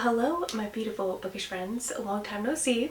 hello, my beautiful bookish friends. A long time no see.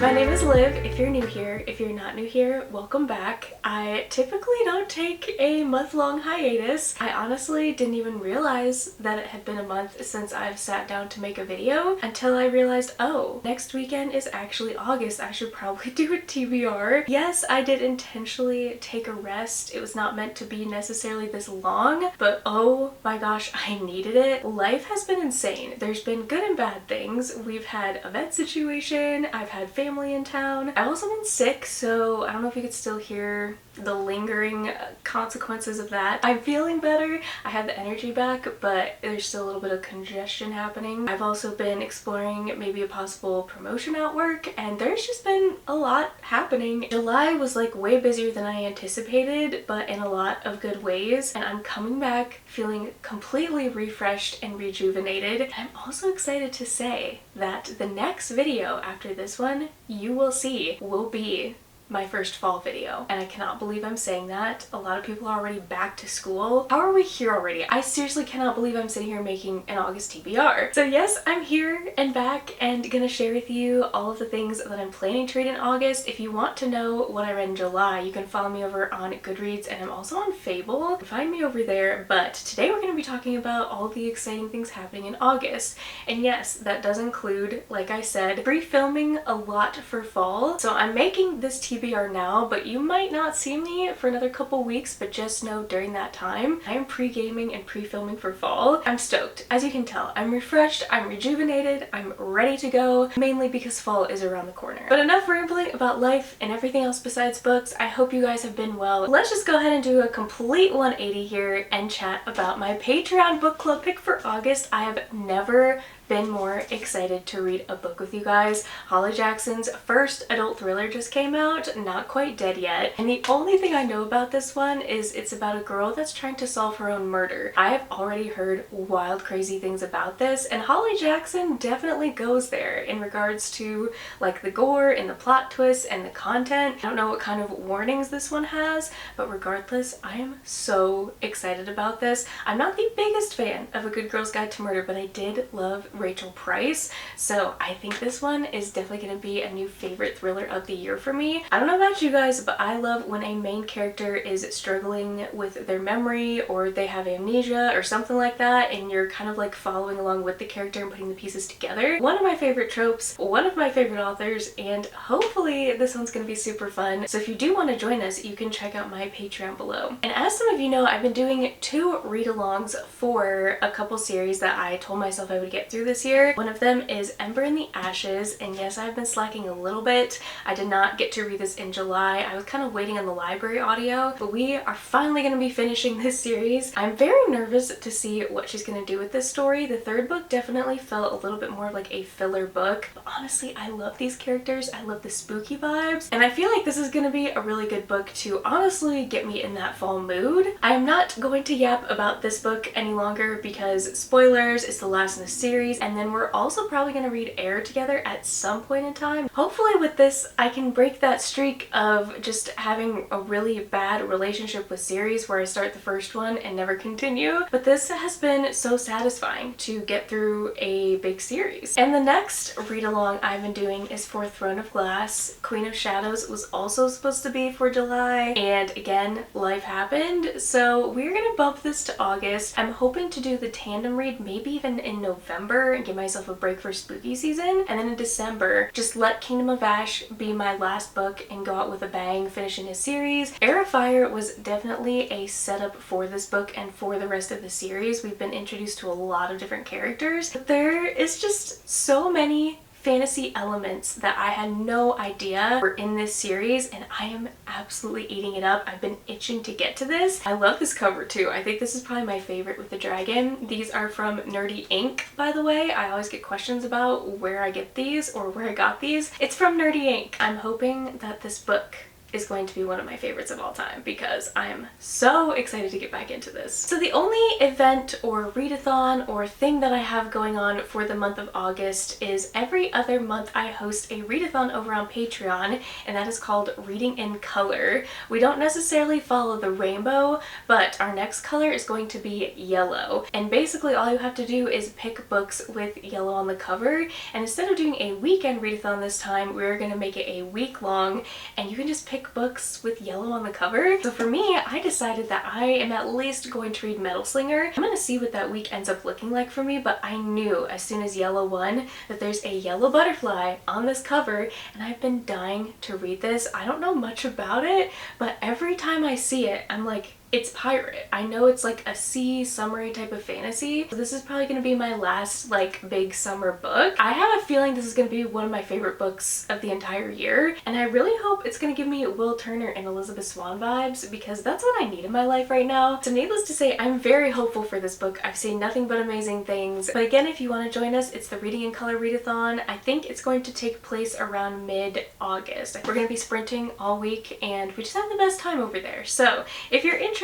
My name is Liv. If you're new here, if you're not new here, welcome back. I typically don't take a month-long hiatus. I honestly didn't even realize that it had been a month since I've sat down to make a video until I realized, oh, next weekend is actually August. I should probably do a TBR. Yes, I did intentionally take a rest. It was not meant to be necessarily this long, but oh my gosh, I needed it. Life has been insane. There's been good and bad things. We've had a vet situation. I've had family in town. I've also been sick, so I don't know if you could still hear the lingering consequences of that. I'm feeling better. I have the energy back, but there's still a little bit of congestion happening. I've also been exploring maybe a possible promotion at work, and there's just been a lot happening. July was like way busier than I anticipated, but in a lot of good ways, and I'm coming back feeling completely refreshed and rejuvenated. I'm also excited to say that the next video after this one you will see will be my first fall video, and I cannot believe I'm saying that. A lot of people are already back to school. How are we here already? I seriously cannot believe I'm sitting here making an August TBR. So yes, I'm here and back and gonna share with you all of the things that I'm planning to read in August. If you want to know what I read in July, you can follow me over on Goodreads, and I'm also on Fable. Find me over there. But today we're gonna be talking about all the exciting things happening in August. And yes, that does include, like I said, pre-filming a lot for fall. So I'm making this TBR now, but you might not see me for another couple weeks, but just know during that time I am pre-gaming and pre-filming for fall. I'm stoked. As you can tell, I'm refreshed, I'm rejuvenated, I'm ready to go, mainly because fall is around the corner. But enough rambling about life and everything else besides books. I hope you guys have been well. Let's just go ahead and do a complete 180 here and chat about my Patreon book club pick for August. I have never been more excited to read a book with you guys. Holly Jackson's first adult thriller just came out, Not Quite Dead Yet, and the only thing I know about this one is it's about a girl that's trying to solve her own murder. I have already heard wild, crazy things about this, and Holly Jackson definitely goes there in regards to like the gore and the plot twists and the content. I don't know what kind of warnings this one has, but regardless, I am so excited about this. I'm not the biggest fan of A Good Girl's Guide to Murder, but I did love Rachel Price, so I think this one is definitely going to be a new favorite thriller of the year for me. I don't know about you guys, but I love when a main character is struggling with their memory or they have amnesia or something like that, and you're kind of like following along with the character and putting the pieces together. One of my favorite tropes, one of my favorite authors, and hopefully this one's going to be super fun. So if you do want to join us, you can check out my Patreon below. And as some of you know, I've been doing 2 read-alongs for a couple series that I told myself I would get through this year. One of them is Ember in the Ashes, and yes, I've been slacking a little bit. I did not get to read this in July. I was kind of waiting on the library audio, but we are finally going to be finishing this series. I'm very nervous to see what she's going to do with this story. The third book definitely felt a little bit more like a filler book, but honestly, I love these characters. I love the spooky vibes, and I feel like this is going to be a really good book to honestly get me in that fall mood. I am not going to yap about this book any longer because spoilers, it's the last in the series, and then we're also probably going to read Air together at some point in time. Hopefully with this I can break that streak of just having a really bad relationship with series where I start the first one and never continue, but this has been so satisfying to get through a big series. And the next read along I've been doing is for Throne of Glass. Queen of Shadows was also supposed to be for July, and again, life happened, so we're gonna bump this to August. I'm hoping to do the tandem read maybe even in November and give myself a break for spooky season, and then in December just let Kingdom of Ash be my last book and go out with a bang, finishing a series. Air of Fire was definitely a setup for this book and for the rest of the series. We've been introduced to a lot of different characters, but there is just so many fantasy elements that I had no idea were in this series, and I am absolutely eating it up. I've been itching to get to this. I love this cover too. I think this is probably my favorite with the dragon. These are from Nerdy Ink, by the way. I always get questions about where I get these or where I got these. It's from Nerdy Ink. I'm hoping that this book is going to be one of my favorites of all time because I'm so excited to get back into this. So the only event or readathon or thing that I have going on for the month of August is every other month I host a readathon over on Patreon, and that is called Reading in Color. We don't necessarily follow the rainbow, but our next color is going to be yellow. And basically all you have to do is pick books with yellow on the cover, and instead of doing a weekend readathon this time, we're going to make it a week long, and you can just pick books with yellow on the cover. So for me, I decided that I am at least going to read Metal Slinger. I'm going to see what that week ends up looking like for me, but I knew as soon as yellow won that there's a yellow butterfly on this cover, and I've been dying to read this. I don't know much about it, but every time I see it, I'm like, it's pirate. I know it's like a sea summery type of fantasy. So this is probably going to be my last like big summer book. I have a feeling this is going to be one of my favorite books of the entire year, and I really hope it's going to give me Will Turner and Elizabeth Swann vibes because that's what I need in my life right now. So needless to say, I'm very hopeful for this book. I've seen nothing but amazing things. But again, if you want to join us, it's the Reading in Color readathon. I think it's going to take place around mid-August. We're going to be sprinting all week, and we just have the best time over there. So if you're interested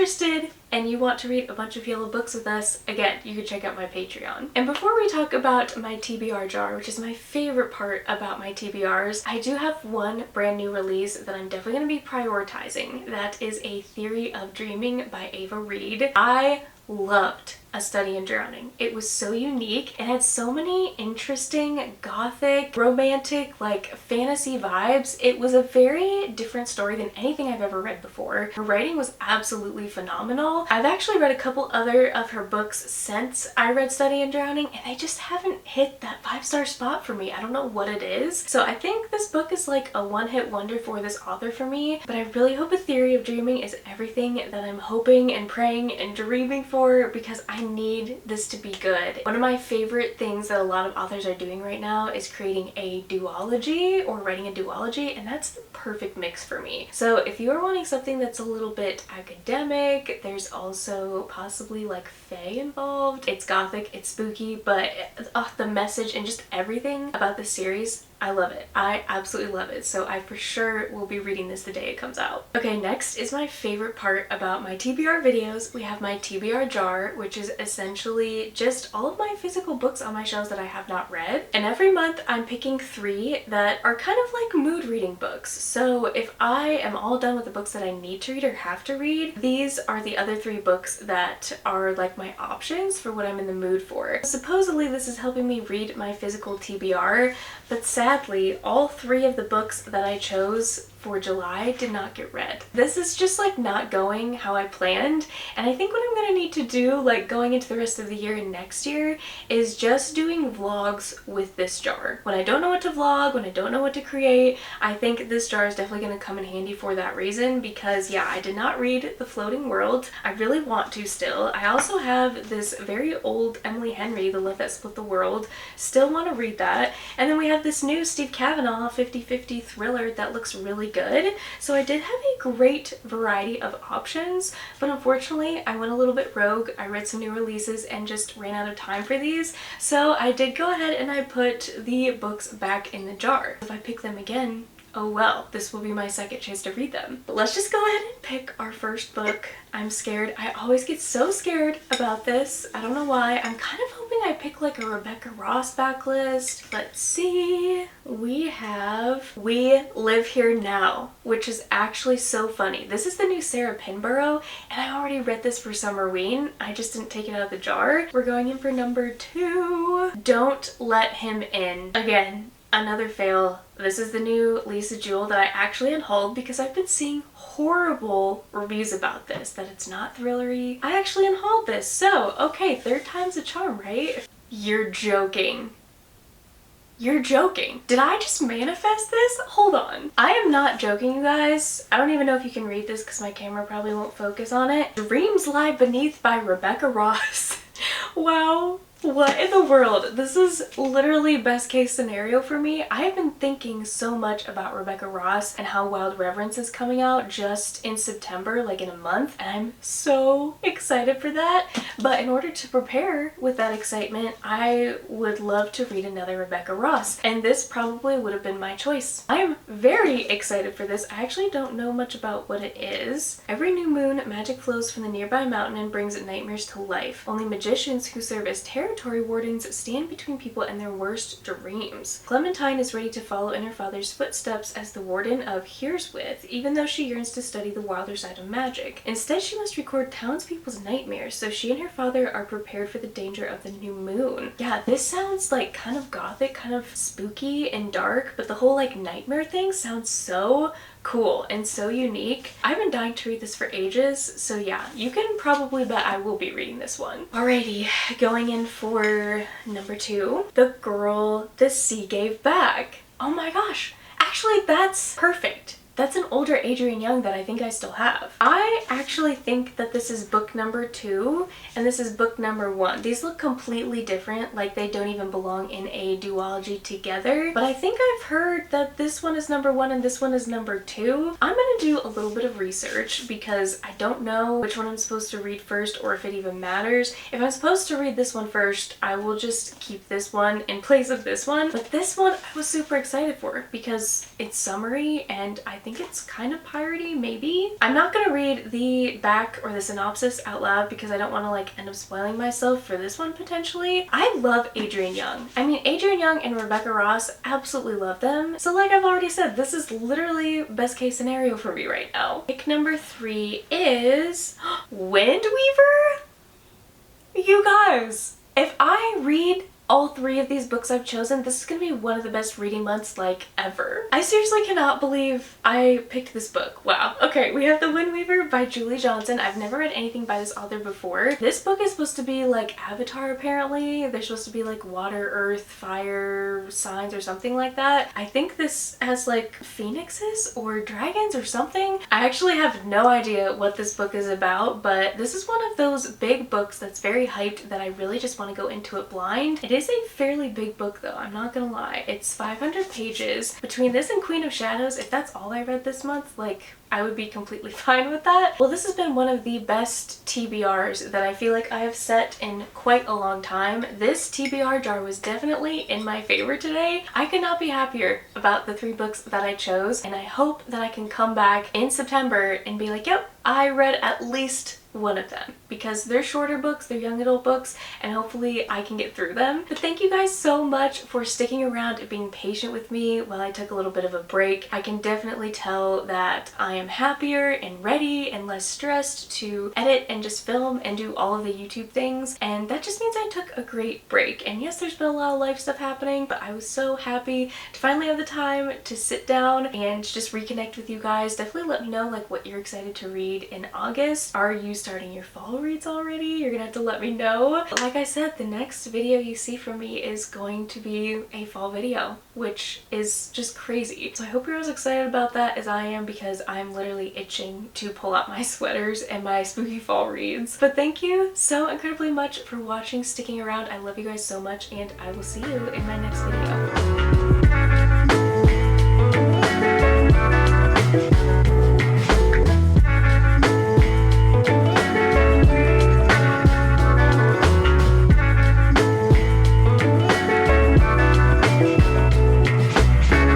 and you want to read a bunch of yellow books with us, again, you can check out my Patreon. And before we talk about my TBR jar, which is my favorite part about my TBRs, I do have one brand new release that I'm definitely going to be prioritizing. That is A Theory of Dreaming by Ava Reed. I loved A Study in Drowning. It was so unique. It had so many interesting gothic, romantic, like fantasy vibes. It was a very different story than anything I've ever read before. Her writing was absolutely phenomenal. I've actually read a couple other of her books since I read Study in Drowning, and they just haven't hit that 5-star spot for me. I don't know what it is. So I think this book is like a one-hit wonder for this author for me, but I really hope A Theory of Dreaming is everything that I'm hoping and praying and dreaming for, because I need this to be good. One of my favorite things that a lot of authors are doing right now is creating a duology or writing a duology, and that's the perfect mix for me. So if you are wanting something that's a little bit academic, there's also possibly like fae involved. It's gothic, it's spooky, but the message and just everything about the series, I love it. I absolutely love it. So I for sure will be reading this the day it comes out. Okay, next is my favorite part about my TBR videos. We have my TBR jar, which is essentially just all of my physical books on my shelves that I have not read. And every month I'm picking 3 that are kind of like mood reading books. So if I am all done with the books that I need to read or have to read, these are the other 3 books that are like my options for what I'm in the mood for. Supposedly this is helping me read my physical TBR, but sadly, all 3 of the books that I chose for July did not get read. This is just like not going how I planned, and I think what I'm gonna need to do like going into the rest of the year and next year is just doing vlogs with this jar. When I don't know what to vlog, when I don't know what to create, I think this jar is definitely gonna come in handy for that reason because yeah, I did not read The Floating World. I really want to still. I also have this very old Emily Henry, The Love That Split the World. Still want to read that. And then we have this new Steve Kavanaugh 50-50 thriller that looks really good. So I did have a great variety of options, but unfortunately I went a little bit rogue. I read some new releases and just ran out of time for these. So I did go ahead and I put the books back in the jar. If I pick them again, oh well, this will be my second chance to read them. But let's just go ahead and pick our first book. I'm scared. I always get so scared about this. I don't know why. I'm kind of hoping I pick like a Rebecca Ross backlist. Let's see. We have We Live Here Now, which is actually so funny. This is the new Sarah Pinborough, and I already read this for Summerween. I just didn't take it out of the jar. We're going in for number 2. Don't Let Him In. Again, another fail. This is the new Lisa Jewell that I actually unhauled because I've been seeing horrible reviews about this, that it's not thrillery. I actually unhauled this, so okay, 3rd time's a charm, right? You're joking. You're joking. Did I just manifest this? Hold on. I am not joking, you guys. I don't even know if you can read this because my camera probably won't focus on it. Dreams Lie Beneath by Rebecca Ross. Wow. What in the world? This is literally best case scenario for me. I have been thinking so much about Rebecca Ross and how Wild Reverence is coming out just in September, like in a month, and I'm so excited for that. But in order to prepare with that excitement, I would love to read another Rebecca Ross, and this probably would have been my choice. I am very excited for this. I actually don't know much about what it is. Every new moon, magic flows from the nearby mountain and brings nightmares to life. Only magicians who serve as territory wardens stand between people and their worst dreams. Clementine is ready to follow in her father's footsteps as the warden of Hereswith, even though she yearns to study the wilder side of magic. Instead, she must record townspeople's nightmares, so she and her father are prepared for the danger of the new moon. Yeah, this sounds like kind of gothic, kind of spooky and dark, but the whole like nightmare thing sounds so cool and so unique. I've been dying to read this for ages, so yeah, you can probably bet I will be reading this one. Alrighty, going in for number 2, The Girl the Sea Gave Back. Oh my gosh, actually that's perfect. That's an older Adrienne Young that I think I still have. I actually think that this is book number 2 and this is book number 1. These look completely different, like they don't even belong in a duology together. But I think I've heard that this one is number 1 and this one is number 2. I'm gonna do a little bit of research because I don't know which one I'm supposed to read first or if it even matters. If I'm supposed to read this one first, I will just keep this one in place of this one. But this one I was super excited for because it's summery and I think it's kind of piratey, maybe. I'm not gonna read the back or the synopsis out loud because I don't want to like end up spoiling myself for this one potentially. I love Adrienne Young. I mean, Adrienne Young and Rebecca Ross, absolutely love them. So like I've already said, this is literally best case scenario for me right now. Pick number 3 is Windweaver? You guys, if I read all 3 of these books I've chosen, this is gonna be one of the best reading months like ever. I seriously cannot believe I picked this book. Wow. Okay, we have The Windweaver by Julie Johnson. I've never read anything by this author before. This book is supposed to be like Avatar apparently. They're supposed to be like water, earth, fire signs or something like that. I think this has like phoenixes or dragons or something. I actually have no idea what this book is about, but this is one of those big books that's very hyped that I really just want to go into it blind. It is a fairly big book though, I'm not gonna lie. It's 500 pages. Between this and Queen of Shadows, if that's all I read this month, like I would be completely fine with that. Well, this has been one of the best TBRs that I feel like I have set in quite a long time. This TBR jar was definitely in my favor today. I could not be happier about the 3 books that I chose, and I hope that I can come back in September and be like, yep, I read at least one of them, because they're shorter books, they're young adult books, and hopefully I can get through them. But thank you guys so much for sticking around and being patient with me while I took a little bit of a break. I can definitely tell that I am happier and ready and less stressed to edit and just film and do all of the YouTube things, and that just means I took a great break. And yes, there's been a lot of life stuff happening, but I was so happy to finally have the time to sit down and just reconnect with you guys. Definitely let me know like what you're excited to read in August. Are you starting your fall reads already? You're gonna have to let me know. But like I said, the next video you see from me is going to be a fall video, which is just crazy. So I hope you're as excited about that as I am, because I'm literally itching to pull out my sweaters and my spooky fall reads. But thank you so incredibly much for watching, sticking around. I love you guys so much, and I will see you in my next video.